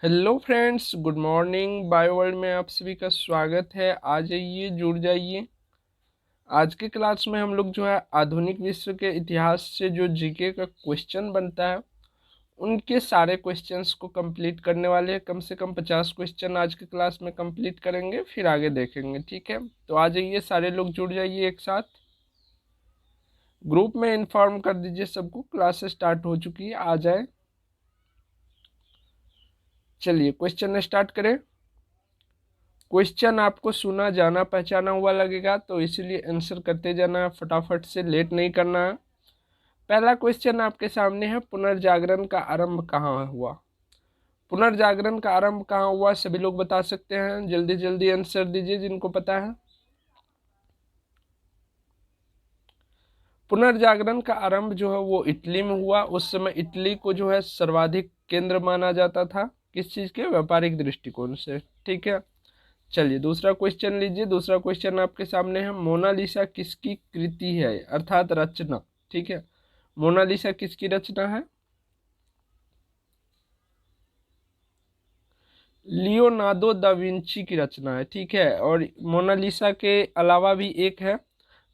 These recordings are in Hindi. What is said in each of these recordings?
Hello friends, good morning. Bio world में आप सभी का स्वागत है। आ जाइए, जुड़ जाइए। आज के क्लास में हम लोग जो है आधुनिक विश्व के इतिहास से जो जीके का क्वेश्चन बनता है उनके सारे क्वेश्चंस को कंप्लीट करने वाले हैं। कम से कम 50 क्वेश्चन आज के क्लास में कंप्लीट करेंगे, फिर आगे देखेंगे। ठीक है, तो आ जाइए, सारे लोग जुड़ जाइए एक साथ। ग्रुप में इन्फॉर्म कर दीजिए सबको, क्लास स्टार्ट हो चुकी है, आ जाए। चलिए क्वेश्चन स्टार्ट करें। क्वेश्चन आपको सुना जाना पहचाना हुआ लगेगा, तो इसीलिए आंसर करते जाना, फटाफट से, लेट नहीं करना है। पहला क्वेश्चन आपके सामने है, पुनर्जागरण का आरंभ कहाँ हुआ। पुनर्जागरण का आरंभ कहाँ हुआ, सभी लोग बता सकते हैं। जल्दी जल्दी आंसर दीजिए जिनको पता है। पुनर्जागरण का आरंभ जो है वो इटली में हुआ। उस समय इटली को जो है सर्वाधिक केंद्र माना जाता था, किस चीज के, व्यापारिक दृष्टिकोण से। ठीक है, चलिए दूसरा क्वेश्चन लीजिए। दूसरा क्वेश्चन आपके सामने है, मोनालिसा किसकी कृति है, अर्थात रचना। ठीक है, मोनालिसा किसकी रचना है? लियोनार्डो दा विंची की रचना है। ठीक है, और मोनालिसा के अलावा भी एक है,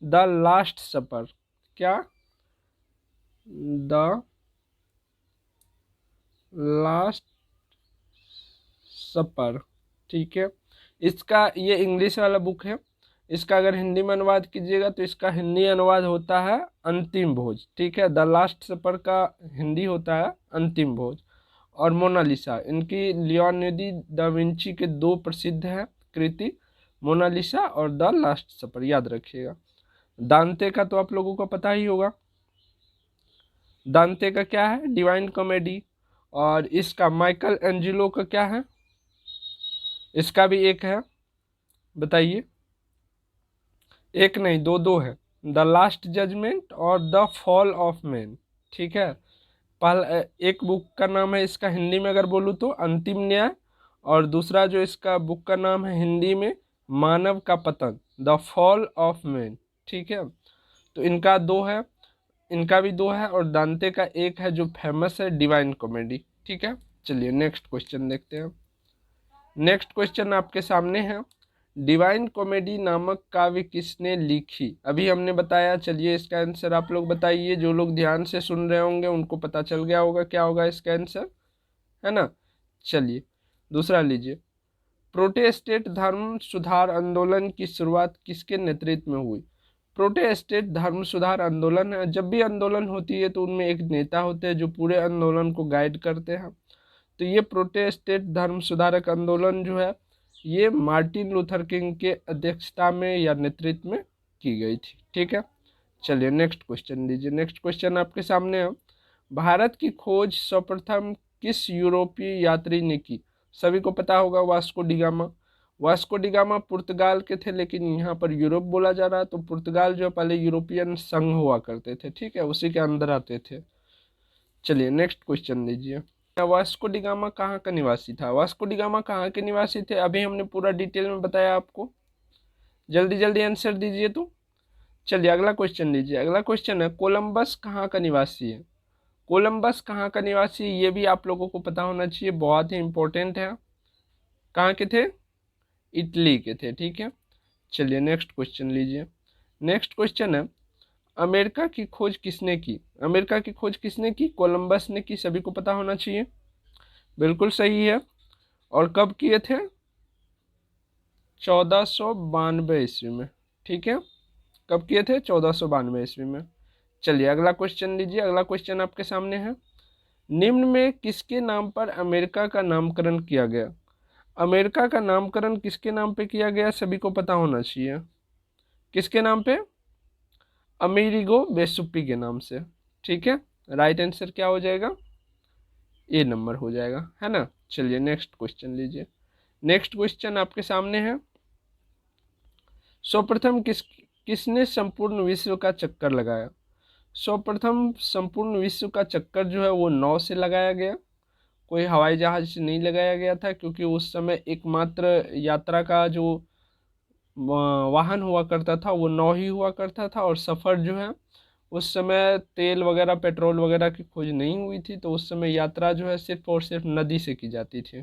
द लास्ट सपर। क्या? द लास्ट सपर। ठीक है, इसका ये इंग्लिश वाला बुक है। इसका अगर हिंदी में अनुवाद कीजिएगा तो इसका हिंदी अनुवाद होता है अंतिम भोज। ठीक है, द लास्ट सपर का हिंदी होता है अंतिम भोज। और मोनालिसा, इनकी लियोनार्डो दा विंची के दो प्रसिद्ध हैं कृति, मोनालिसा और द लास्ट सपर, याद रखिएगा। दांते का तो आप लोगों को पता ही होगा। दांते का क्या है? Divine comedy. और इसका माइकल एंजेलो का क्या है? इसका भी एक है, बताइए। एक नहीं, दो दो है, द लास्ट जजमेंट और द फॉल ऑफ मैन। ठीक है, पहला एक बुक का नाम है, इसका हिंदी में अगर बोलूँ तो अंतिम न्याय, और दूसरा जो इसका बुक का नाम है हिंदी में, मानव का पतन, द फॉल ऑफ मैन। ठीक है, तो इनका दो है, इनका भी दो है, और दांते का एक है जो फेमस है, डिवाइन कॉमेडी। ठीक है, चलिए नेक्स्ट क्वेश्चन देखते हैं। नेक्स्ट क्वेश्चन आपके सामने है, डिवाइन कॉमेडी नामक काव्य किसने लिखी? अभी हमने बताया, चलिए इसका आंसर आप लोग बताइए। जो लोग ध्यान से सुन रहे होंगे उनको पता चल गया होगा क्या होगा इसका आंसर, है ना। चलिए दूसरा लीजिए, प्रोटेस्टेंट धर्म सुधार आंदोलन की शुरुआत किसके नेतृत्व में हुई? प्रोटेस्टेंट धर्म सुधार आंदोलन है, जब भी आंदोलन होती है तो उनमें एक नेता होते हैं जो पूरे आंदोलन को गाइड करते हैं। तो ये प्रोटेस्टेंट धर्म सुधारक आंदोलन जो है ये मार्टिन लूथर किंग के अध्यक्षता में या नेतृत्व में की गई थी। ठीक है, चलिए नेक्स्ट क्वेश्चन लीजिए। नेक्स्ट क्वेश्चन आपके सामने है, भारत की खोज सर्वप्रथम किस यूरोपीय यात्री ने की? सभी को पता होगा, वास्को डिगामा। वास्को डिगामा पुर्तगाल के थे, लेकिन यहाँ पर यूरोप बोला जा रहा है, तो पुर्तगाल जो पहले यूरोपियन संघ हुआ करते थे। ठीक है, उसी के अंदर आते थे। चलिए नेक्स्ट क्वेश्चन लीजिए। वास्को डिगामा कहाँ का निवासी था? वास्को डिगामा कहाँ के निवासी थे? अभी हमने पूरा डिटेल में बताया आपको। जल्दी जल्दी आंसर दीजिए तो। चलिए अगला क्वेश्चन लीजिए। अगला क्वेश्चन है, कोलंबस कहाँ का निवासी है? कोलंबस कहाँ का निवासी, ये भी आप लोगों को पता होना चाहिए, बहुत ही इंपॉर्टेंट है। कहाँ के थे? इटली के थे। ठीक है, चलिए नेक्स्ट क्वेश्चन लीजिए। नेक्स्ट क्वेश्चन है, अमेरिका की खोज किसने की? अमेरिका की खोज किसने की? कोलंबस ने की, सभी को पता होना चाहिए। बिल्कुल सही है। और कब किए थे? 1492 ईस्वी में। ठीक है, कब किए थे? 1492 ईस्वी में। चलिए अगला क्वेश्चन लीजिए। अगला क्वेश्चन आपके सामने है, निम्न में किसके नाम पर अमेरिका का नामकरण किया गया? अमेरिका का नामकरण किसके नाम पे किया गया, सभी को पता होना चाहिए। किसके नाम पे? अमेरिगो वेसुप्पी के नाम से। ठीक है, राइट आंसर क्या हो जाएगा? ए नंबर हो जाएगा, है ना। चलिए नेक्स्ट क्वेश्चन लीजिए। नेक्स्ट क्वेश्चन आपके सामने है, सर्वप्रथम किसने संपूर्ण विश्व का चक्कर लगाया? सर्वप्रथम संपूर्ण विश्व का चक्कर जो है वो नाव से लगाया गया, कोई हवाई जहाज से नहीं लगाया गया था, क्योंकि उस समय एकमात्र यात्रा का जो वाहन हुआ करता था वो नाव ही हुआ करता था। और सफ़र जो है उस समय तेल वगैरह पेट्रोल वगैरह की खोज नहीं हुई थी, तो उस समय यात्रा जो है सिर्फ और सिर्फ नदी से की जाती थी।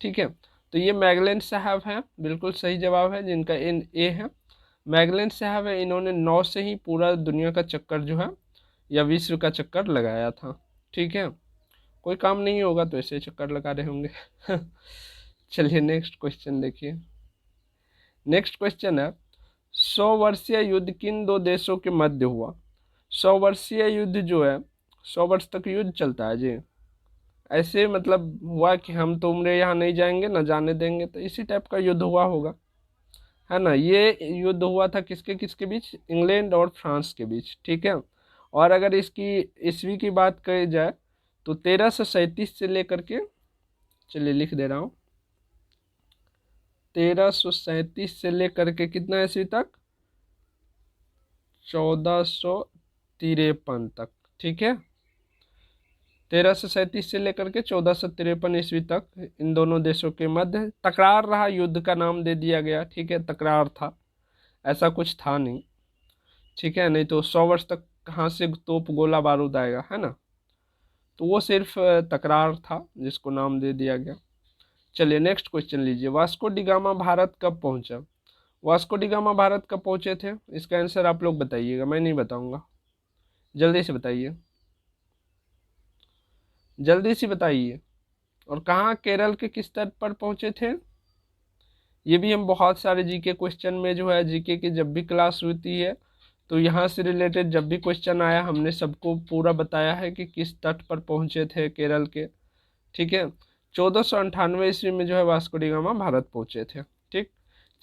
ठीक है। तो ये मैगलेन साहब हैं, बिल्कुल सही जवाब है जिनका इन ए है। मैगलेन साहब है, इन्होंने 9 से ही पूरा दुनिया का चक्कर जो है या विश्व का चक्कर लगाया था। ठीक है, कोई काम नहीं होगा तो ऐसे चक्कर लगा रहे होंगे। चलिए नेक्स्ट क्वेश्चन देखिए। नेक्स्ट क्वेश्चन है 100 वर्षीय युद्ध किन दो देशों के मध्य हुआ? 100 वर्षीय युद्ध जो है 100 वर्ष तक युद्ध चलता है जी। ऐसे मतलब हुआ कि हम तुमरे यहाँ नहीं जाएंगे ना जाने देंगे, तो इसी टाइप का युद्ध हुआ होगा, है ना। ये युद्ध हुआ था किसके किसके बीच? इंग्लैंड और फ्रांस के बीच। ठीक है, और अगर इसकी ईस्वी की बात करी जाए तो 1337 से लेकर के, चलिए लिख दे रहा हूँ, 1337 से लेकर के कितना ईस्वी तक? 1453 तक। ठीक है, 1337 से लेकर के 1453 ईस्वी तक इन दोनों देशों के मध्य तकरार रहा, युद्ध का नाम दे दिया गया। ठीक है, तकरार था, ऐसा कुछ था नहीं। ठीक है, नहीं तो 100 वर्ष तक कहाँ से तोप गोला बारूद आएगा, है ना। तो वो सिर्फ तकरार था जिसको नाम दे दिया गया। चलिए नेक्स्ट क्वेश्चन लीजिए। वास्को डी गामा भारत कब पहुंचा? वास्को डी गामा भारत कब पहुंचे थे? इसका आंसर आप लोग बताइएगा, मैं नहीं बताऊंगा, जल्दी से बताइए, जल्दी से बताइए। और कहाँ, केरल के किस तट पर पहुंचे थे? ये भी हम बहुत सारे जीके क्वेश्चन में जो है, जीके की जब भी क्लास होती है तो यहाँ से रिलेटेड जब भी क्वेश्चन आया हमने सबको पूरा बताया है कि किस तट पर पहुंचे थे केरल के। ठीक है, 1498 ईस्वी में जो है वास्को डी गामा भारत पहुंचे थे। ठीक,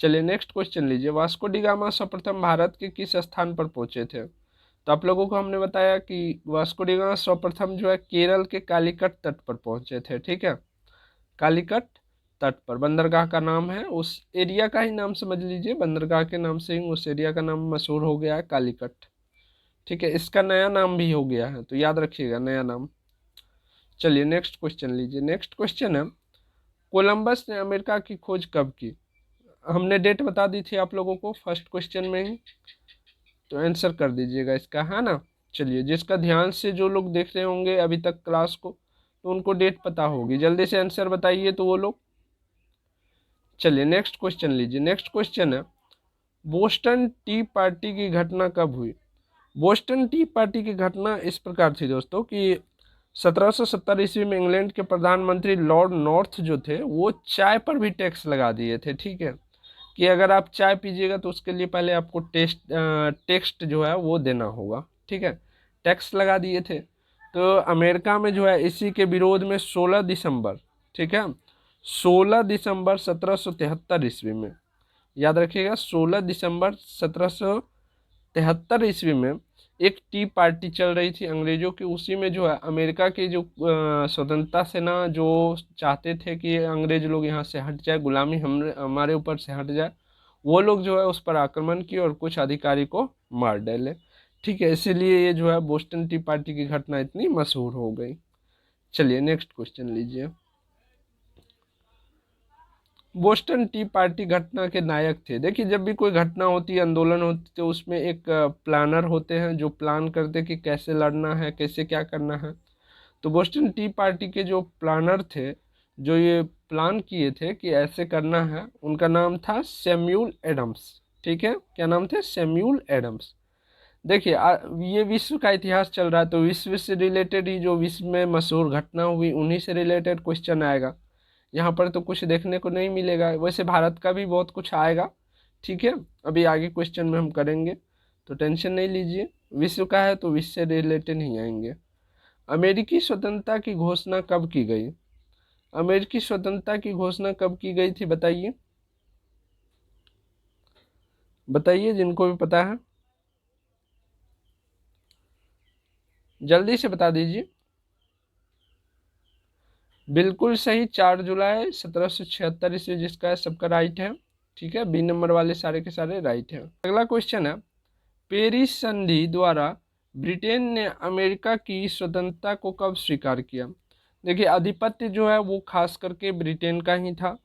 चलिए नेक्स्ट क्वेश्चन लीजिए। वास्को डी गामा सर्वप्रथम भारत के किस स्थान पर पहुंचे थे? तो आप लोगों को हमने बताया कि वास्को डी गामा सर्वप्रथम जो है केरल के कालीकट तट पर पहुंचे थे। ठीक है, कालीकट तट पर, बंदरगाह का नाम है, उस एरिया का ही नाम समझ लीजिए, बंदरगाह के नाम से ही उस एरिया का नाम मशहूर हो गया है, कालीकट। ठीक है, इसका नया नाम भी हो गया है, तो याद रखिएगा नया नाम। चलिए नेक्स्ट क्वेश्चन लीजिए। नेक्स्ट क्वेश्चन है कोलंबस ने अमेरिका की खोज कब की? हमने डेट बता दी थी आप लोगों को फर्स्ट क्वेश्चन में ही, तो आंसर कर दीजिएगा इसका, है ना। चलिए, जिसका ध्यान से जो लोग देख रहे होंगे अभी तक क्लास को, तो उनको डेट पता होगी, जल्दी से आंसर बताइए तो वो लोग। चलिए नेक्स्ट क्वेश्चन लीजिए। नेक्स्ट क्वेश्चन है बोस्टन टी पार्टी की घटना कब हुई? बोस्टन टी पार्टी की घटना इस प्रकार थी दोस्तों कि 1770 ईस्वी में इंग्लैंड के प्रधानमंत्री लॉर्ड नॉर्थ जो थे वो चाय पर भी टैक्स लगा दिए थे। ठीक है, कि अगर आप चाय पीजिएगा तो उसके लिए पहले आपको टेक्स्ट जो है वो देना होगा। ठीक है, टैक्स लगा दिए थे। तो अमेरिका में जो है इसी के विरोध में 16 दिसंबर, ठीक है, 16 दिसंबर 1773 ईस्वी में, याद रखिएगा 16 दिसंबर 1773 ईस्वी में एक टी पार्टी चल रही थी अंग्रेजों की। उसी में जो है अमेरिका की जो स्वतंत्रता सेना जो चाहते थे कि अंग्रेज लोग यहाँ से हट जाए, गुलामी हमारे ऊपर से हट जाए, वो लोग जो है उस पर आक्रमण किए और कुछ अधिकारी को मार डाले। ठीक है, इसीलिए ये जो है बोस्टन टी पार्टी की घटना इतनी मशहूर हो गई। चलिए नेक्स्ट क्वेश्चन लीजिए। बोस्टन टी पार्टी घटना के नायक थे। देखिए, जब भी कोई घटना होती है, आंदोलन होती है, तो उसमें एक प्लानर होते हैं जो प्लान करते कि कैसे लड़ना है, कैसे क्या करना है। तो बोस्टन टी पार्टी के जो प्लानर थे, जो ये प्लान किए थे कि ऐसे करना है, उनका नाम था सैम्यूल एडम्स। ठीक है, क्या नाम थे? Samuel Adams. देखिए ये विश्व का इतिहास चल रहा है, तो विश्व से रिलेटेड ही जो विश्व में मशहूर घटना हुई उन्हीं से रिलेटेड क्वेश्चन आएगा। यहाँ पर तो कुछ देखने को नहीं मिलेगा, वैसे भारत का भी बहुत कुछ आएगा। ठीक है, अभी आगे क्वेश्चन में हम करेंगे, तो टेंशन नहीं लीजिए। विश्व का है तो विश्व से रिलेटेड ही आएंगे। अमेरिकी स्वतंत्रता की घोषणा कब की गई? अमेरिकी स्वतंत्रता की घोषणा कब की गई थी बताइए, बताइए जिनको भी पता है जल्दी से बता दीजिए। बिल्कुल सही, 4 जुलाई 1776 ईस्वी जिसका है सबका राइट है। ठीक है, बी नंबर वाले सारे के सारे राइट हैं। अगला क्वेश्चन है पेरिस संधि द्वारा ब्रिटेन ने अमेरिका की स्वतंत्रता को कब स्वीकार किया? देखिए, आधिपत्य जो है वो खास करके ब्रिटेन का ही था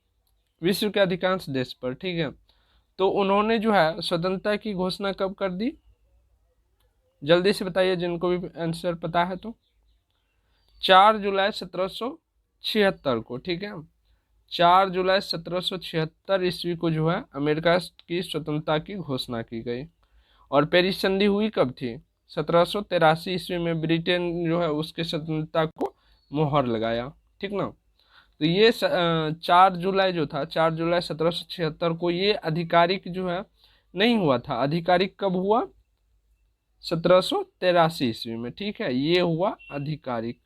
विश्व के अधिकांश देश पर। ठीक है, तो उन्होंने जो है स्वतंत्रता की घोषणा कब कर दी? जल्दी से बताइए जिनको भी आंसर पता है तो। 4 जुलाई 1776 को। ठीक है, 4 जुलाई 1776 ईस्वी को जो है अमेरिका की स्वतंत्रता की घोषणा की गई। और पेरिस संधि हुई कब थी? 1783 ईस्वी में ब्रिटेन जो है उसके स्वतंत्रता को मोहर लगाया। ठीक ना। तो ये 4 जुलाई जो था, 4 जुलाई 1776 को ये आधिकारिक जो है नहीं हुआ था। आधिकारिक कब हुआ? 1783 ईस्वी में। ठीक है, ये हुआ आधिकारिक।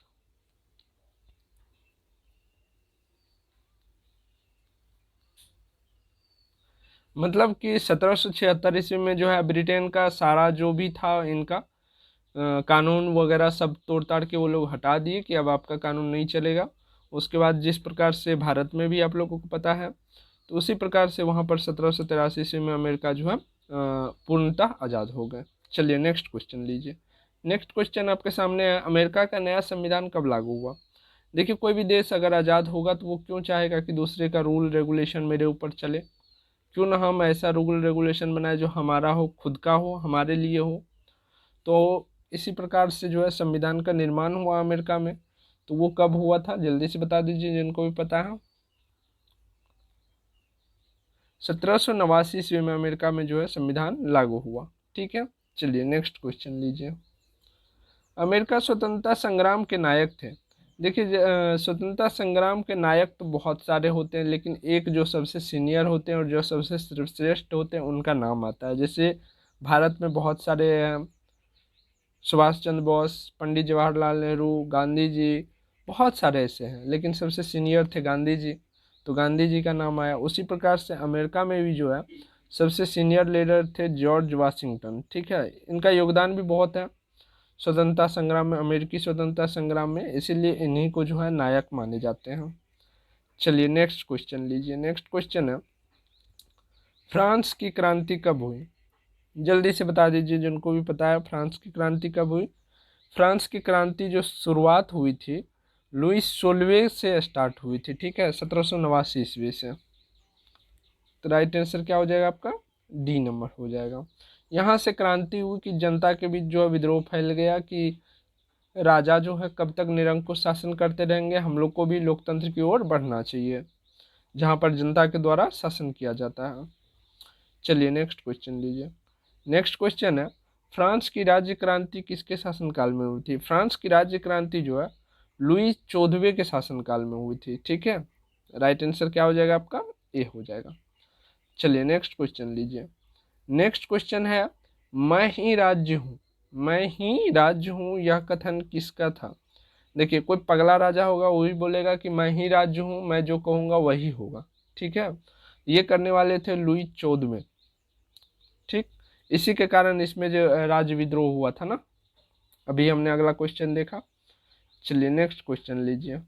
मतलब कि 1776 ईस्वी में जो है ब्रिटेन का सारा जो भी था इनका कानून वगैरह सब तोड़ ताड़ के वो लोग हटा दिए कि अब आपका कानून नहीं चलेगा। उसके बाद जिस प्रकार से भारत में भी आप लोगों को पता है, तो उसी प्रकार से वहाँ पर 1783 ईस्वी में अमेरिका जो है पूर्णतः आज़ाद हो गए। चलिए नेक्स्ट क्वेश्चन लीजिए। नेक्स्ट क्वेश्चन आपके सामने है, अमेरिका का नया संविधान कब लागू हुआ? देखिए, कोई भी देश अगर आज़ाद होगा तो वो क्यों चाहेगा कि दूसरे का रूल रेगुलेशन मेरे ऊपर चले? क्यों ना हम ऐसा रूल रेगुलेशन बनाए जो हमारा हो, खुद का हो, हमारे लिए हो। तो इसी प्रकार से जो है संविधान का निर्माण हुआ अमेरिका में। तो वो कब हुआ था? जल्दी से बता दीजिए जिनको भी पता है। 1789 ईस्वी में अमेरिका में जो है संविधान लागू हुआ। ठीक है, चलिए नेक्स्ट क्वेश्चन लीजिए। अमेरिका स्वतंत्रता संग्राम के नायक थे। देखिए, स्वतंत्रता संग्राम के नायक तो बहुत सारे होते हैं, लेकिन एक जो सबसे सीनियर होते हैं और जो सबसे श्रेष्ठ होते हैं उनका नाम आता है। जैसे भारत में बहुत सारे सुभाष चंद्र बोस, पंडित जवाहरलाल नेहरू, गांधी जी, बहुत सारे ऐसे हैं, लेकिन सबसे सीनियर थे गांधी जी, तो गांधी जी का नाम आया। उसी प्रकार से अमेरिका में भी जो है सबसे सीनियर लीडर थे जॉर्ज वाशिंगटन। ठीक है, इनका योगदान भी बहुत है स्वतंत्रता संग्राम में, अमेरिकी स्वतंत्रता संग्राम में, इसीलिए इन्हीं को जो है नायक माने जाते हैं। चलिए नेक्स्ट क्वेश्चन लीजिए। नेक्स्ट क्वेश्चन है, फ्रांस की क्रांति कब हुई? जल्दी से बता दीजिए जिनको भी पता है फ्रांस की क्रांति कब हुई। फ्रांस की क्रांति जो शुरुआत हुई थी लुईस 16वें से स्टार्ट हुई थी। ठीक है, 1789 ईस्वी से। तो राइट आंसर क्या हो जाएगा आपका? डी नंबर हो जाएगा। यहाँ से क्रांति हुई कि जनता के बीच जो है विद्रोह फैल गया कि राजा जो है कब तक निरंकुश शासन करते रहेंगे, हम लोग को भी लोकतंत्र की ओर बढ़ना चाहिए जहाँ पर जनता के द्वारा शासन किया जाता है। चलिए नेक्स्ट क्वेश्चन लीजिए। नेक्स्ट क्वेश्चन है, फ्रांस की राज्य क्रांति किसके शासनकाल में हुई थी? फ्रांस की राज्य क्रांति जो है लुई 14वें के शासनकाल में हुई थी। ठीक है, राइट आंसर क्या हो जाएगा आपका? ए हो जाएगा। चलिए नेक्स्ट क्वेश्चन लीजिए। नेक्स्ट क्वेश्चन है, मैं ही राज्य हूँ, मैं ही राज्य हूँ, यह कथन किसका था? देखिए, कोई पगला राजा होगा वही बोलेगा कि मैं ही राज्य हूँ, मैं जो कहूँगा वही होगा। ठीक है, ये करने वाले थे लुई 14वें। ठीक, इसी के कारण इसमें जो राज्य विद्रोह हुआ था ना। अभी हमने अगला क्वेश्चन देखा। चलिए नेक्स्ट क्वेश्चन लीजिए।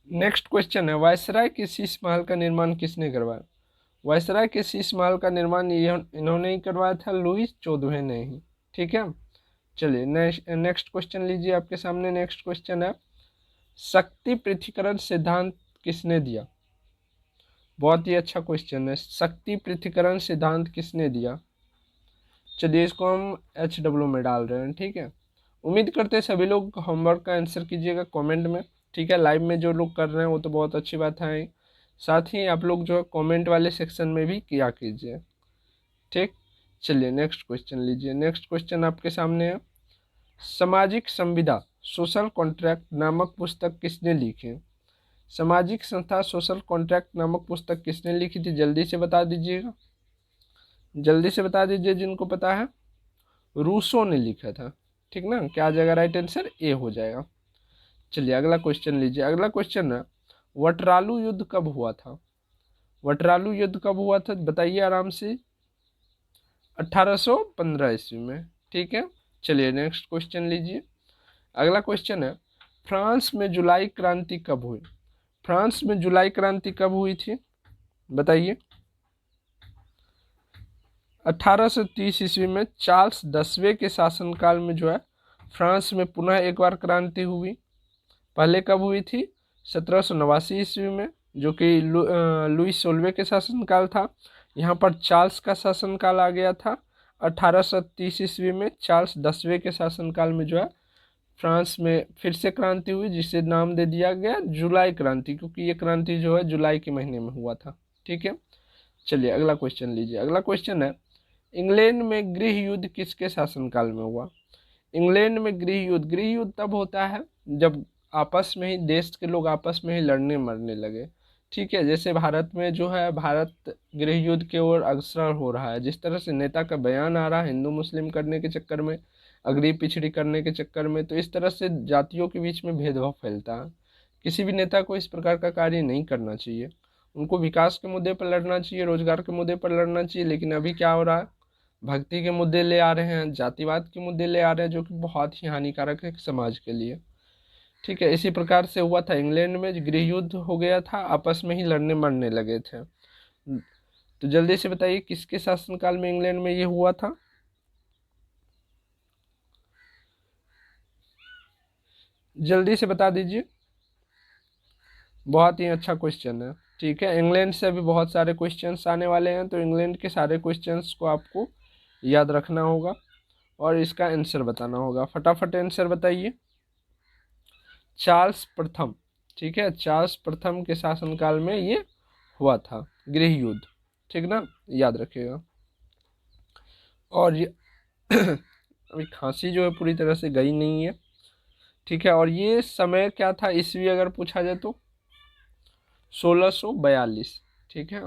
नेक्स्ट क्वेश्चन है, वायसराय के शीश महल का निर्माण किसने करवाया? वायसराय के शीश महल का निर्माण इन्होंने ही करवाया था, लुई 14वें ने ही। ठीक है, चलिए नेक्स्ट क्वेश्चन लीजिए आपके सामने। नेक्स्ट क्वेश्चन है, शक्ति पृथ्वीकरण सिद्धांत किसने दिया? बहुत ही अच्छा क्वेश्चन है, शक्ति पृथ्वीकरण सिद्धांत किसने दिया? चलिए इसको हम HW में डाल रहे हैं। ठीक है, उम्मीद करते हैं सभी लोग होमवर्क का आंसर कीजिएगा कमेंट में। ठीक है, लाइव में जो लोग कर रहे हैं वो तो बहुत अच्छी बात है, साथ ही आप लोग जो है कमेंट वाले सेक्शन में भी किया कीजिए। ठीक, चलिए नेक्स्ट क्वेश्चन लीजिए। नेक्स्ट क्वेश्चन आपके सामने है, सामाजिक संविदा सोशल कॉन्ट्रैक्ट नामक पुस्तक किसने लिखी? सामाजिक संस्था सोशल कॉन्ट्रैक्ट नामक पुस्तक किसने लिखी थी? जल्दी से बता दीजिएगा, जल्दी से बता दीजिए जिनको पता है। रूसो ने लिखा था। ठीक ना, क्या आ जाएगा राइट आंसर? ए हो जाएगा। चलिए अगला क्वेश्चन लीजिए। अगला क्वेश्चन है, वटरालू युद्ध कब हुआ था? वटरालू युद्ध कब हुआ था बताइए आराम से। 1815 ईस्वी में। ठीक है, चलिए नेक्स्ट क्वेश्चन लीजिए। अगला क्वेश्चन है, फ्रांस में जुलाई क्रांति कब हुई? फ्रांस में जुलाई क्रांति कब हुई थी बताइए। 1830 ईस्वी में चार्ल्स 10वें के शासनकाल में जो है फ्रांस में पुनः एक बार क्रांति हुई। पहले कब हुई थी? 1789 ईस्वी में, जो कि लुई 16वें के शासनकाल था। यहाँ पर चार्ल्स का शासनकाल आ गया था। 1830 ईस्वी में चार्ल्स 10वें के शासनकाल में जो है फ्रांस में फिर से क्रांति हुई, जिसे नाम दे दिया गया जुलाई क्रांति, क्योंकि ये क्रांति जो है जुलाई के महीने में हुआ था। ठीक है, चलिए अगला क्वेश्चन लीजिए। अगला क्वेश्चन है, इंग्लैंड में गृह युद्ध किसके शासनकाल में हुआ? इंग्लैंड में गृह युद्ध तब होता है जब आपस में ही देश के लोग आपस में ही लड़ने मरने लगे। ठीक है, जैसे भारत में जो है, भारत गृह युद्ध की ओर अग्रसर हो रहा है। जिस तरह से नेता का बयान आ रहा है हिंदू मुस्लिम करने के चक्कर में, अगड़ी पिछड़ी करने के चक्कर में, तो इस तरह से जातियों के बीच में भेदभाव फैलता है। किसी भी नेता को इस प्रकार का कार्य नहीं करना चाहिए। उनको विकास के मुद्दे पर लड़ना चाहिए, रोजगार के मुद्दे पर लड़ना चाहिए। लेकिन अभी क्या हो रहा है, भक्ति के मुद्दे ले आ रहे हैं, जातिवाद के मुद्दे ले आ रहे हैं, जो कि बहुत ही हानिकारक है समाज के लिए। ठीक है, इसी प्रकार से हुआ था इंग्लैंड में, गृह युद्ध हो गया था, आपस में ही लड़ने मरने लगे थे। तो जल्दी से बताइए किसके शासनकाल में इंग्लैंड में ये हुआ था? जल्दी से बता दीजिए। बहुत ही अच्छा क्वेश्चन है। ठीक है, इंग्लैंड से अभी बहुत सारे क्वेश्चंस आने वाले हैं, तो इंग्लैंड के सारे क्वेश्चंस को आपको याद रखना होगा और इसका आंसर बताना होगा। फटाफट आंसर बताइए। चार्ल्स प्रथम। ठीक है, चार्ल्स प्रथम के शासनकाल में ये हुआ था गृह युद्ध। ठीक ना, याद रखिएगा। और ये अभी खांसी जो है पूरी तरह से गई नहीं है। ठीक है, और ये समय क्या था ईस्वी अगर पूछा जाए तो 1642। ठीक है,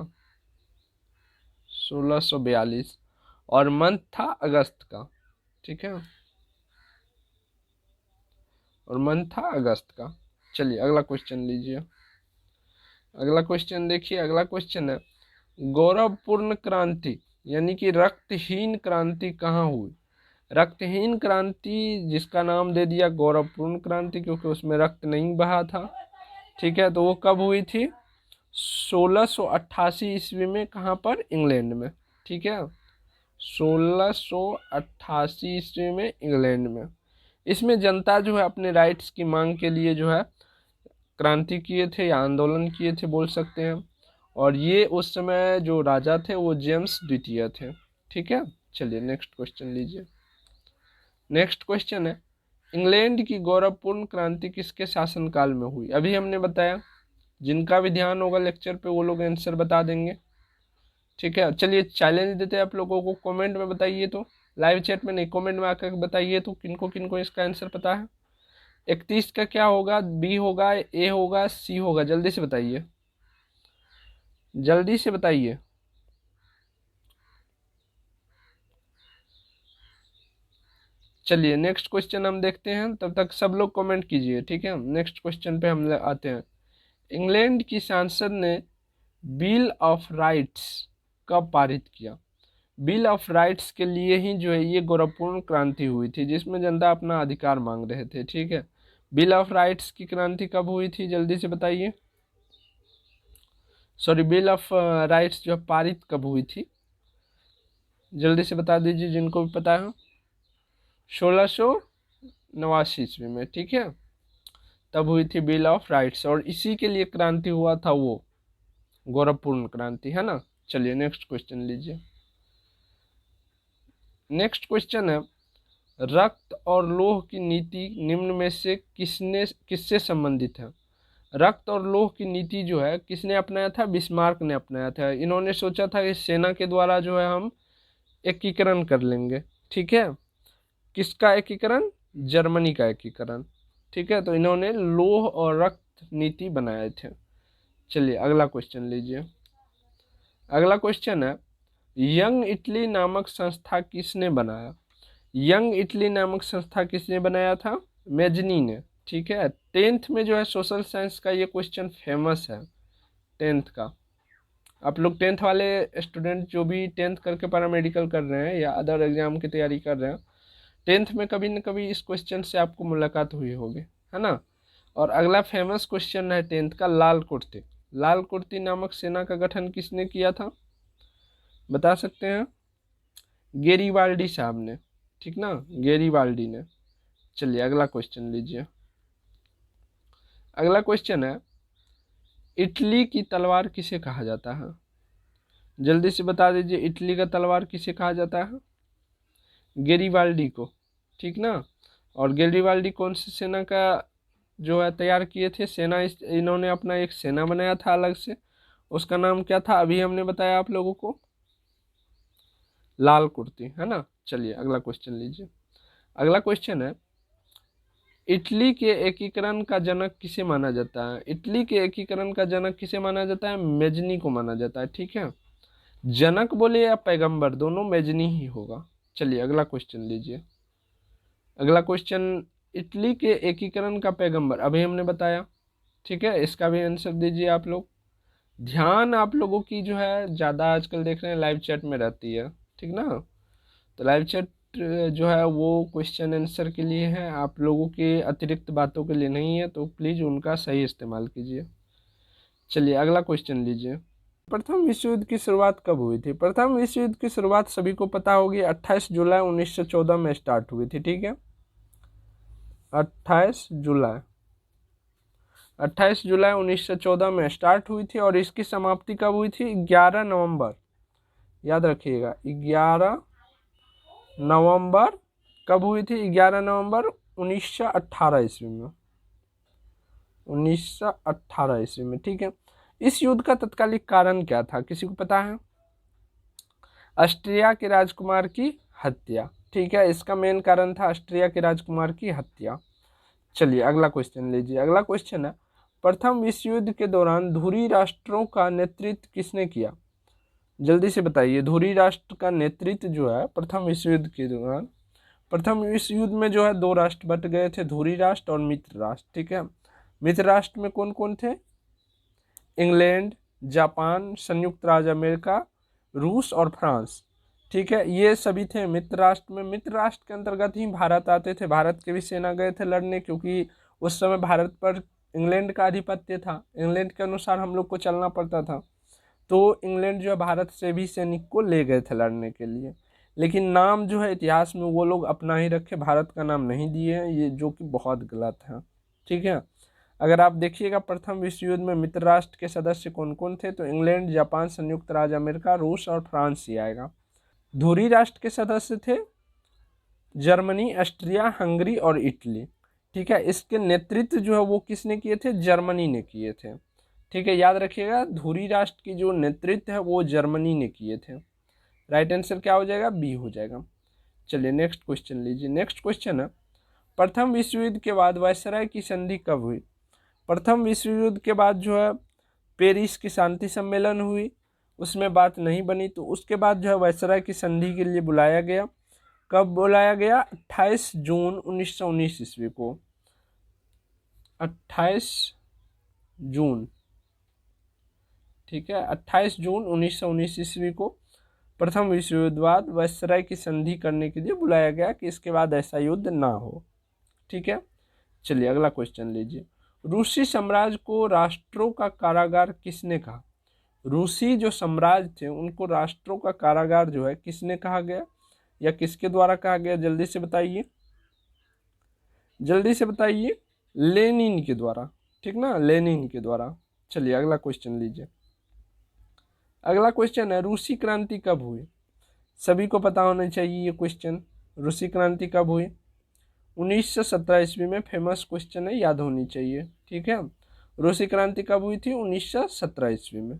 1642 और मंथ था अगस्त का। ठीक है, और मंथ था अगस्त का। चलिए अगला क्वेश्चन लीजिए। अगला क्वेश्चन देखिए। अगला क्वेश्चन है, गौरवपूर्ण क्रांति यानी कि रक्तहीन क्रांति कहाँ हुई? रक्तहीन क्रांति जिसका नाम दे दिया गौरवपूर्ण क्रांति, क्योंकि उसमें रक्त नहीं बहा था। ठीक है, तो वो कब हुई थी? 1688 ईस्वी में। कहाँ पर? इंग्लैंड में। ठीक है, 1688 ईस्वी में इंग्लैंड में। इसमें जनता जो है अपने राइट्स की मांग के लिए जो है क्रांति किए थे या आंदोलन किए थे बोल सकते हैं। और ये उस समय जो राजा थे वो जेम्स द्वितीय थे। ठीक है, चलिए नेक्स्ट क्वेश्चन लीजिए। नेक्स्ट क्वेश्चन है, इंग्लैंड की गौरवपूर्ण क्रांति किसके शासनकाल में हुई? अभी हमने बताया, जिनका भी ध्यान होगा लेक्चर पे वो लोग आंसर बता देंगे। ठीक है, चलिए चैलेंज देते हैं आप लोगों को, कमेंट में बताइए। तो लाइव चैट में नहीं, कमेंट में आकर बताइए तो किनको किनको इसका आंसर पता है। 31 का क्या होगा? बी होगा, ए होगा, सी होगा? जल्दी से बताइए, जल्दी से बताइए। चलिए नेक्स्ट क्वेश्चन हम देखते हैं, तब तक सब लोग कमेंट कीजिए। ठीक है, नेक्स्ट क्वेश्चन पे हम आते हैं। इंग्लैंड की सांसद ने बिल ऑफ राइट्स कब पारित किया? बिल ऑफ राइट्स के लिए ही जो है ये गौरवपूर्ण क्रांति हुई थी, जिसमें जनता अपना अधिकार मांग रहे थे। ठीक है, बिल ऑफ राइट्स की क्रांति कब हुई थी? जल्दी से बताइए। सॉरी, बिल ऑफ राइट्स जो पारित कब हुई थी? जल्दी से बता दीजिए जिनको भी पता है। 1689 ईस्वी में। ठीक है, तब हुई थी बिल ऑफ राइट्स, और इसी के लिए क्रांति हुआ था वो गौरवपूर्ण क्रांति, है ना। चलिए नेक्स्ट क्वेश्चन लीजिए। नेक्स्ट क्वेश्चन है, रक्त और लौह की नीति निम्न में से किससे संबंधित है? रक्त और लौह की नीति जो है किसने अपनाया था? बिस्मार्क ने अपनाया था। इन्होंने सोचा था कि सेना के द्वारा जो है हम एकीकरण कर लेंगे। ठीक है, किसका एकीकरण? जर्मनी का एकीकरण। ठीक है, तो इन्होंने लौह और रक्त नीति बनाए थे। चलिए अगला क्वेश्चन लीजिए। अगला क्वेश्चन है, यंग इटली नामक संस्था किसने बनाया? यंग इटली नामक संस्था किसने बनाया था? मेजनी ने। ठीक है, 10th में जो है सोशल साइंस का ये क्वेश्चन फेमस है, 10th का। आप लोग 10th वाले स्टूडेंट जो भी 10th करके पैरामेडिकल कर रहे हैं या अदर एग्जाम की तैयारी कर रहे हैं, 10th में कभी न कभी इस क्वेश्चन से आपको मुलाकात हुई होगी, है ना। और अगला फेमस क्वेश्चन है 10th का, लाल कुर्ती। लाल कुर्ती नामक सेना का गठन किसने किया था? बता सकते हैं? गेरीवाल्डी साहब ने। ठीक ना, गेरीवाल्डी ने। चलिए अगला क्वेश्चन लीजिए। अगला क्वेश्चन है, इटली की तलवार किसे कहा जाता है? जल्दी से बता दीजिए, इटली का तलवार किसे कहा जाता है? गेरीवाल्डी को। ठीक ना, और गैरिबाल्डी कौन सी सेना का जो है तैयार किए थे सेना, इन्होंने अपना एक सेना बनाया था अलग से, उसका नाम क्या था अभी हमने बताया आप लोगों को, लाल कुर्ती, है ना। चलिए अगला क्वेश्चन लीजिए। अगला क्वेश्चन है, इटली के एकीकरण का जनक किसे माना जाता है? इटली के एकीकरण का जनक किसे माना जाता है? मेजनी को माना जाता है, ठीक है। जनक बोले या पैगंबर, दोनों मेजनी ही होगा। चलिए अगला क्वेश्चन लीजिए। अगला क्वेश्चन, इटली के एकीकरण का पैगंबर अभी हमने बताया, ठीक है। इसका भी आंसर दीजिए आप लोग। ध्यान आप लोगों की जो है ज़्यादा आजकल देख रहे हैं लाइव चैट में रहती है, ठीक ना। तो लाइव चैट जो है वो क्वेश्चन आंसर के लिए है, आप लोगों के अतिरिक्त बातों के लिए नहीं है, तो प्लीज़ उनका सही इस्तेमाल कीजिए। चलिए अगला क्वेश्चन लीजिए। प्रथम विश्व युद्ध की शुरुआत कब हुई थी? प्रथम विश्व युद्ध की शुरुआत सभी को पता होगी 28 जुलाई 1914 में स्टार्ट हुई थी, ठीक है। 28 जुलाई 28 जुलाई 1914 में स्टार्ट हुई थी और इसकी समाप्ति कब हुई थी? 11 नवंबर, याद रखिएगा 11 नवंबर कब हुई थी? 11 नवंबर 1918 ईस्वी में, 1918 ईस्वी में, ठीक है। इस युद्ध का तत्कालिक कारण क्या था, किसी को पता है? ऑस्ट्रिया के राजकुमार की हत्या, ठीक है। इसका मेन कारण था ऑस्ट्रिया के राजकुमार की हत्या। चलिए अगला क्वेश्चन लीजिए। अगला क्वेश्चन है, प्रथम विश्व युद्ध के दौरान धुरी राष्ट्रों का नेतृत्व किसने किया? जल्दी से बताइए। धुरी राष्ट्र का नेतृत्व जो है प्रथम विश्व युद्ध के दौरान, प्रथम विश्व युद्ध में जो है दो राष्ट्र बट गए थे, धुरी राष्ट्र और मित्र राष्ट्र, ठीक है। मित्र राष्ट्र में कौन कौन थे? इंग्लैंड, जापान, संयुक्त राज्य अमेरिका, रूस और फ्रांस, ठीक है। ये सभी थे मित्र राष्ट्र में। मित्र राष्ट्र के अंतर्गत ही भारत आते थे, भारत के भी सेना गए थे लड़ने, क्योंकि उस समय भारत पर इंग्लैंड का आधिपत्य था, इंग्लैंड के अनुसार हम लोग को चलना पड़ता था। तो इंग्लैंड जो है भारत से भी सैनिक को ले गए थे लड़ने के लिए, लेकिन नाम जो है इतिहास में वो लोग अपना ही रखे, भारत का नाम नहीं दिए हैं, ये जो कि बहुत गलत है, ठीक है। अगर आप देखिएगा प्रथम विश्व युद्ध में मित्र राष्ट्र के सदस्य कौन कौन थे, तो इंग्लैंड, जापान, संयुक्त राज्य अमेरिका, रूस और फ्रांस ही आएगा। धुरी राष्ट्र के सदस्य थे जर्मनी, ऑस्ट्रिया, हंगरी और इटली, ठीक है। इसके नेतृत्व जो है वो किसने किए थे? जर्मनी ने किए थे, ठीक है। याद रखिएगा धुरी राष्ट्र की जो नेतृत्व है वो जर्मनी ने किए थे। राइट आंसर क्या हो जाएगा? बी हो जाएगा। चलिए नेक्स्ट क्वेश्चन लीजिए। नेक्स्ट क्वेश्चन है, प्रथम विश्व युद्ध के बाद वायसराय की संधि कब हुई? प्रथम विश्व युद्ध के बाद जो है पेरिस की शांति सम्मेलन हुई, उसमें बात नहीं बनी, तो उसके बाद जो है वायसराय की संधि के लिए बुलाया गया। कब बुलाया गया? 28 जून 1919 ईस्वी को, 28 जून, ठीक है। 28 जून 1919 ईस्वी को प्रथम विश्व युद्ध बाद वायसराय की संधि करने के लिए बुलाया गया कि इसके बाद ऐसा युद्ध ना हो, ठीक है। चलिए अगला क्वेश्चन लीजिए। रूसी साम्राज्य को राष्ट्रों का कारागार किसने कहा? रूसी जो साम्राज्य थे उनको राष्ट्रों का कारागार जो है किसने कहा गया या किसके द्वारा कहा गया? जल्दी से बताइए, जल्दी से बताइए। लेनिन के द्वारा, ठीक ना, लेनिन के द्वारा। चलिए अगला क्वेश्चन लीजिए। अगला क्वेश्चन है, रूसी क्रांति कब हुई? सभी को पता होना चाहिए ये क्वेश्चन। रूसी क्रांति कब हुई? 1917 ईस्वी में, फेमस क्वेश्चन है, याद होनी चाहिए, ठीक है। रूसी क्रांति कब हुई थी? 1917 ईस्वी में।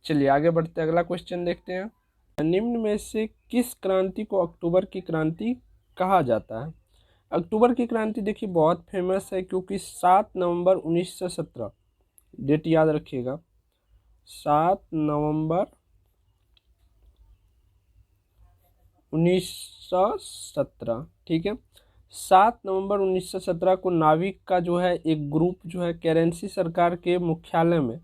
चलिए आगे बढ़ते हैं, अगला क्वेश्चन देखते हैं। निम्न में से किस क्रांति को अक्टूबर की क्रांति कहा जाता है? अक्टूबर की क्रांति देखिए बहुत फेमस है, क्योंकि 7 नवंबर 1917, डेट याद रखिएगा, 7 नवंबर 1917, ठीक है। 7 नवंबर 1917 को नाविक का जो है एक ग्रुप जो है करेंसी सरकार के मुख्यालय में,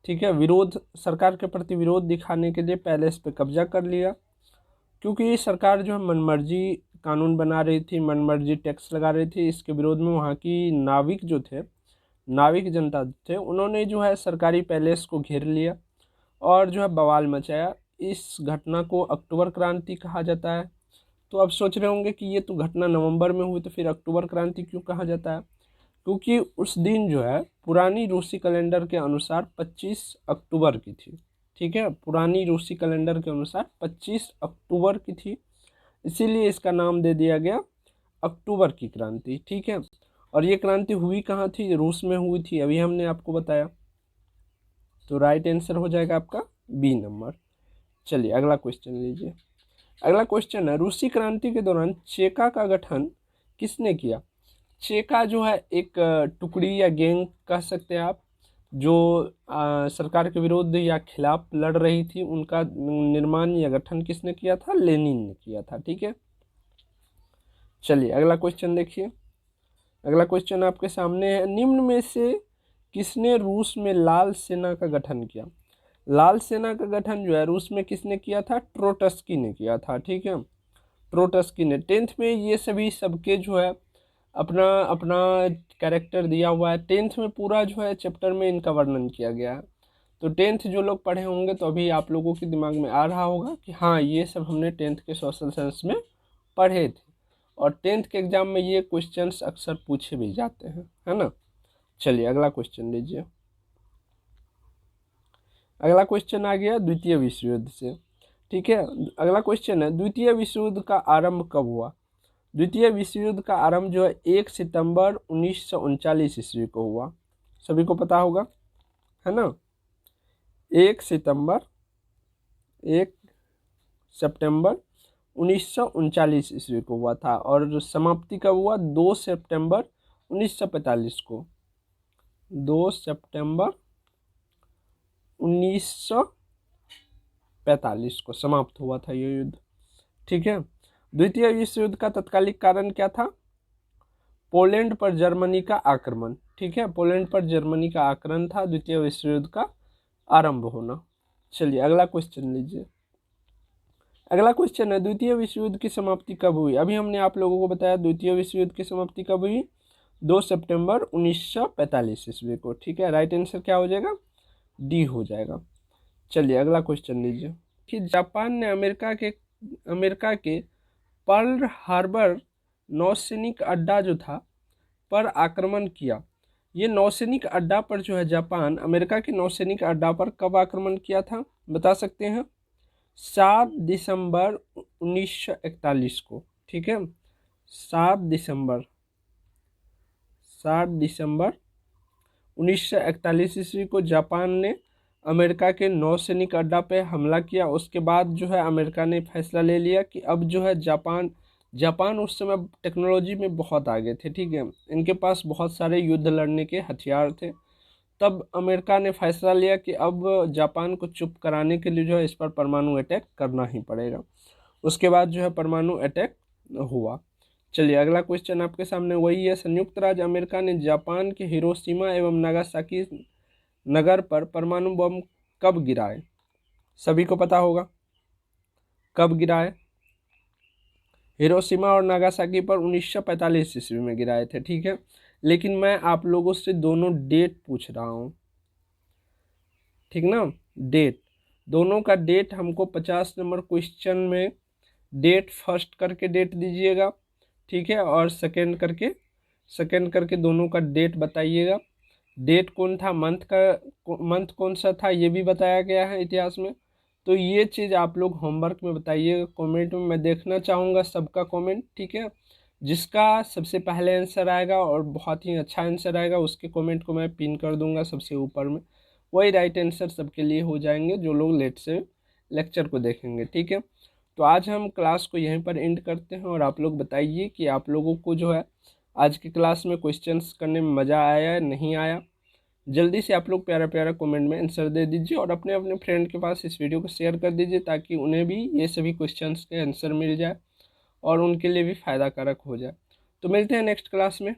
ठीक है, विरोध, सरकार के प्रति विरोध दिखाने के लिए पैलेस पे कब्जा कर लिया, क्योंकि सरकार जो है मनमर्जी कानून बना रही थी, मनमर्जी टैक्स लगा रही थी। इसके विरोध में वहाँ की नाविक जो थे, नाविक जनता थे, उन्होंने जो है सरकारी पैलेस को घेर लिया और जो है बवाल मचाया। इस घटना को अक्टूबर क्रांति कहा जाता है। तो अब सोच रहे होंगे कि ये तो घटना नवंबर में हुई, तो फिर अक्टूबर क्रांति क्यों कहा जाता है? क्योंकि उस दिन जो है पुरानी रूसी कैलेंडर के अनुसार 25 अक्टूबर की थी, ठीक है। पुरानी रूसी कैलेंडर के अनुसार 25 अक्टूबर की थी, इसीलिए इसका नाम दे दिया गया अक्टूबर की क्रांति, ठीक है। और ये क्रांति हुई कहाँ थी? रूस में हुई थी, अभी हमने आपको बताया। तो राइट आंसर हो जाएगा आपका बी नंबर। चलिए अगला क्वेश्चन लीजिए। अगला क्वेश्चन है, रूसी क्रांति के दौरान चेका का गठन किसने किया? चेका जो है एक टुकड़ी या गैंग कह सकते हैं आप, जो सरकार के विरुद्ध या खिलाफ लड़ रही थी, उनका निर्माण या गठन किसने किया था? लेनिन ने किया था, ठीक है। चलिए अगला क्वेश्चन देखिए। अगला क्वेश्चन आपके सामने है, निम्न में से किसने रूस में लाल सेना का गठन किया? लाल सेना का गठन जो है रूस में किसने किया था? ट्रोट्स्की ने किया था, ठीक है। ट्रोट्स्की ने। 10th में ये सभी सबके जो है अपना अपना कैरेक्टर दिया हुआ है। 10th में पूरा जो है चैप्टर में इनका वर्णन किया गया है। तो 10th जो लोग पढ़े होंगे तो अभी आप लोगों के दिमाग में आ रहा होगा कि हाँ ये सब हमने 10th के सोशल साइंस में पढ़े थे, और 10th के एग्जाम में ये क्वेश्चंस अक्सर पूछे भी जाते हैं, है ना। चलिए अगला क्वेश्चन लीजिए। अगला क्वेश्चन आ गया द्वितीय विश्व युद्ध से, ठीक है। अगला क्वेश्चन है, द्वितीय विश्व युद्ध का आरंभ कब हुआ? द्वितीय विश्व युद्ध का आरंभ जो है 1 सितंबर 1939 ईस्वी को हुआ। सभी को पता होगा, है ना। 1 सितंबर 1939 ईस्वी को हुआ था, और समाप्ति कब हुआ? 2 सितंबर 1945 को। 2 सितंबर 1945 को समाप्त हुआ था ये युद्ध, ठीक है। द्वितीय विश्व युद्ध का तत्कालिक कारण क्या था? पोलैंड पर जर्मनी का आक्रमण, ठीक है। पोलैंड पर जर्मनी का आक्रमण था द्वितीय विश्व युद्ध का आरंभ होना। चलिए अगला क्वेश्चन लीजिए। अगला क्वेश्चन है, द्वितीय विश्व युद्ध की समाप्ति कब हुई? अभी हमने आप लोगों को बताया द्वितीय विश्व युद्ध की समाप्ति कब हुई? 2 सितंबर 1945 ईस्वी को, ठीक है। राइट आंसर क्या हो जाएगा? डी हो जाएगा। चलिए अगला क्वेश्चन लीजिए कि जापान ने अमेरिका के पर्ल हार्बर नौसैनिक अड्डा जो था पर आक्रमण किया। ये नौसैनिक अड्डा पर जो है जापान अमेरिका के नौसैनिक अड्डा पर कब आक्रमण किया था? बता सकते हैं? 7 दिसंबर 1941 को, ठीक है। 7 दिसंबर 1941 ईस्वी को जापान ने अमेरिका के नौसैनिक अड्डा पे हमला किया। उसके बाद जो है अमेरिका ने फैसला ले लिया कि अब जो है जापान उस समय टेक्नोलॉजी में बहुत आगे थे, ठीक है। इनके पास बहुत सारे युद्ध लड़ने के हथियार थे। तब अमेरिका ने फैसला लिया कि अब जापान को चुप कराने के लिए जो है इस पर परमाणु अटैक करना ही पड़ेगा। उसके बाद जो है परमाणु अटैक हुआ। चलिए अगला क्वेश्चन आपके सामने वही है, संयुक्त राज्य अमेरिका ने जापान के हिरोशिमा एवं नागासाकी नगर पर परमाणु बम कब गिराए? सभी को पता होगा कब गिराए। हिरोशिमा और नागासाकी पर 1945 ईस्वी में गिराए थे, ठीक है। लेकिन मैं आप लोगों से दोनों डेट पूछ रहा हूँ, ठीक ना। डेट, दोनों का डेट हमको 50 नंबर क्वेश्चन में डेट फर्स्ट करके डेट दीजिएगा, ठीक है, और सेकंड करके दोनों का डेट बताइएगा। डेट कौन था, मंथ कौन सा था ये भी बताया गया है इतिहास में। तो ये चीज़ आप लोग होमवर्क में बताइएगा, कमेंट में मैं देखना चाहूँगा सबका कमेंट, ठीक है। जिसका सबसे पहले आंसर आएगा और बहुत ही अच्छा आंसर आएगा उसके कमेंट को मैं पिन कर दूंगा सबसे ऊपर में। वही राइट आंसर सबके लिए हो जाएंगे जो लोग लेट से लेक्चर को देखेंगे, ठीक है। तो आज हम क्लास को यहीं पर एंड करते हैं, और आप लोग बताइए कि आप लोगों को जो है आज की क्लास में क्वेश्चंस करने में मज़ा आया है नहीं आया। जल्दी से आप लोग प्यारा प्यारा कमेंट में आंसर दे दीजिए, और अपने अपने फ्रेंड के पास इस वीडियो को शेयर कर दीजिए ताकि उन्हें भी ये सभी क्वेश्चंस के आंसर मिल जाए और उनके लिए भी फ़ायदा कारक हो जाए। तो मिलते हैं नेक्स्ट क्लास में।